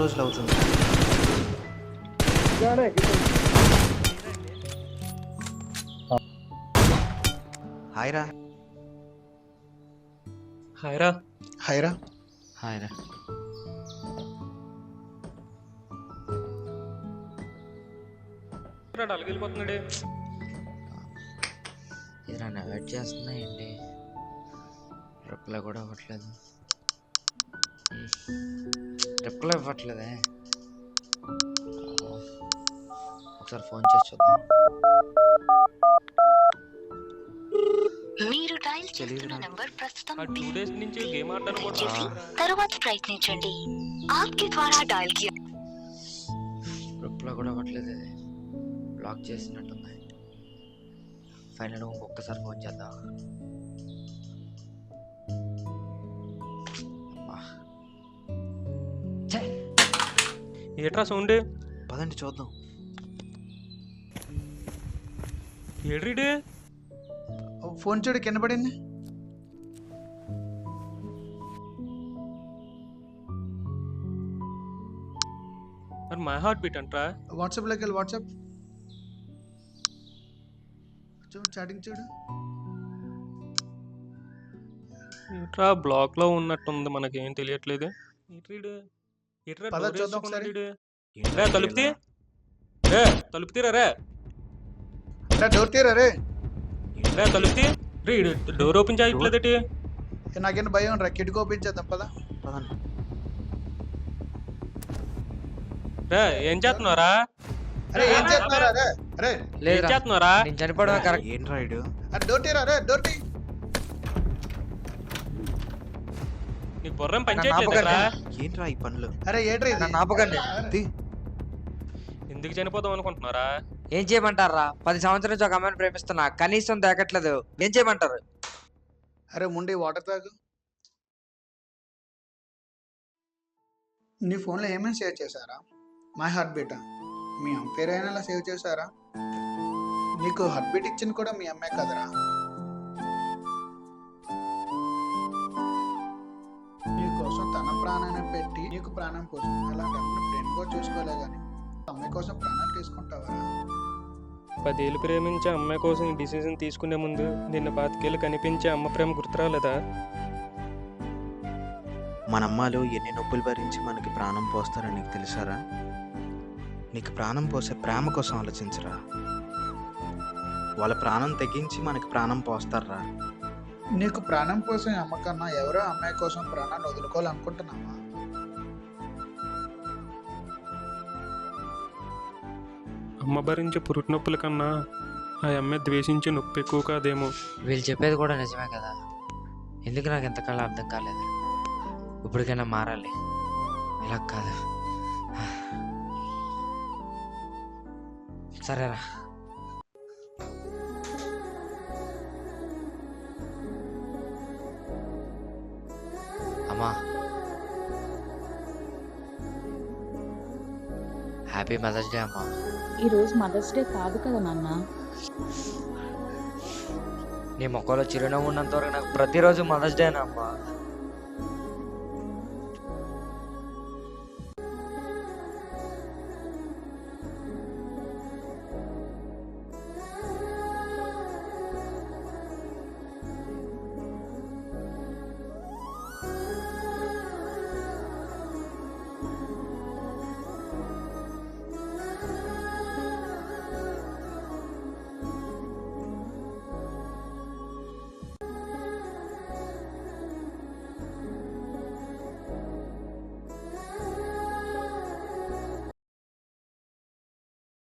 రోజులు అవుతుంది. హాయ్రా. హాయ్రా. హాయ్రా. హాయ్రా. అలగిపోతున్నాడే. ఇది నన్ను అవాయిడ్ చేస్తున్నా ఏంటి? రిప్లై కూడా ఇవ్వట్లేదు. రిప్లై ఇవ్వట్లేదే. ఒకసారి ఫోన్ చేసి చూద్దాం. మీరు డయల్ చేస్తున్న నంబర్ ప్రస్తుతం 2 days నుంచి గేమ్ ఆడడానికి చేసి తరువాత ప్రయత్నించండి. आपके द्वारा डायल किया రిప్లై కూడా ఇవ్వట్లేదు. ఇది బ్లాక్ చేసినట్టుంది. ఫైనల్ ఒక్కసారి ఫోన్ చేద్దాం. ఏట్రా సౌండ్? పదండి చూద్దాం. ఏడ్రీడే? ఫోన్ చూడు, కింద పడింది. మరి మై హార్ట్ బీట్ అంట్రా. వాట్సాప్లోకి వెళ్ళి వాట్సాప్ చూడు, చాటింగ్ చూడు. ఏట్రా బ్లాక్ లో ఉన్నట్టుంది, మనకేం తెలియట్లేదు. పద చూద్దాం ఒకసారి. తలుపుతీ రే, తలుపుతీరా రే. డోర్ తీరా రే. రే తలుపుతీ. రే డోర్ ఓపెన్ చేయట్లేదటి. నాకేంటి భయం రా, కిటికీ ఓపెన్ చేద్దాం పద. పదండి. రే ఏం చేస్తున్నారా? అరే ఏం చేస్తున్నారా రే? అరే ఏం చేస్తున్నారా? నేను చనిపోవడం కరెక్ట్. ఏంట్రా ఇడు? అరే డోర్ తీరా రే, డోర్ తీ. నీ బుర్రం పని చేయట్లేదురా. ఏంట్రా ఈ పనులు? అరే ఏంట్రా ఇది? ఆపకండి. ఎందుకు చనిపోదాం అనుకుంటున్నారా? ఏం చేయమంటారా? 10 సంవత్సరాల నుంచి ఒక అమ్మాయిని ప్రేమిస్తున్నా, కనీసం తాకట్లేదు. ఏం చేయమంటారు? అరే ముండి వాటర్ తాగు. నీ ఫోన్లో ఏమైనా సేవ్ చేశారా? మై హార్ట్ బీటా మీ అమ్మ పేరు అయినా అలా సేవ్ చేశారా? నీకు హార్ట్ బీట్ ఇచ్చింది కూడా మీ అమ్మాయి కదరా? నీకోసం తన ప్రాణాన్ని పెట్టి నీకు ప్రాణం కోసం అలాంటి అమ్మని ప్రేమగా చూసుకోలే కానీ అమ్మాయి కోసం ప్రాణాలు తీసుకుంటావరా? 10 ఏళ్ళు ప్రేమించే అమ్మాయి కోసం ఈ డిసిజన్ తీసుకునే ముందు నిన్ను 25 ఏళ్ళు కనిపించే అమ్మ ప్రేమ గుర్తురాలేదా? మన అమ్మాలు ఎన్ని నొప్పులు భరించి మనకి ప్రాణం పోస్తారని నీకు తెలుసారా? నీకు ప్రాణం పోసే ప్రేమ కోసం ఆలోచించరా. వాళ్ళ ప్రాణం తెగించి మనకి ప్రాణం పోస్తారా. నీకు ప్రాణం పోసే అమ్మ కన్నా ఎవరో అమ్మాయి కోసం ప్రాణాన్ని వదులుకోవాలనుకుంటున్నావా? అమ్మ భరించే పురుటి నొప్పుల కన్నా ఆ అమ్మాయి ద్వేషించే నొప్పి ఎక్కువ కాదేమో. వీళ్ళు చెప్పేది కూడా నిజమే కదా. ఎందుకు నాకు ఎంతకాలం అర్థం కాలేదు. ఇప్పటికైనా మారాలి. ఇలా కాదు. సరేరా. అమ్మా, హ్యాపీ మదర్స్ డే అమ్మా. ఈరోజు మదర్స్ డే కాదు కదా నాన్న. నీ మొక్కలో చిరునవ్వు ఉన్నంత వరకు నాకు ప్రతిరోజు మదర్స్ డేనా అమ్మా.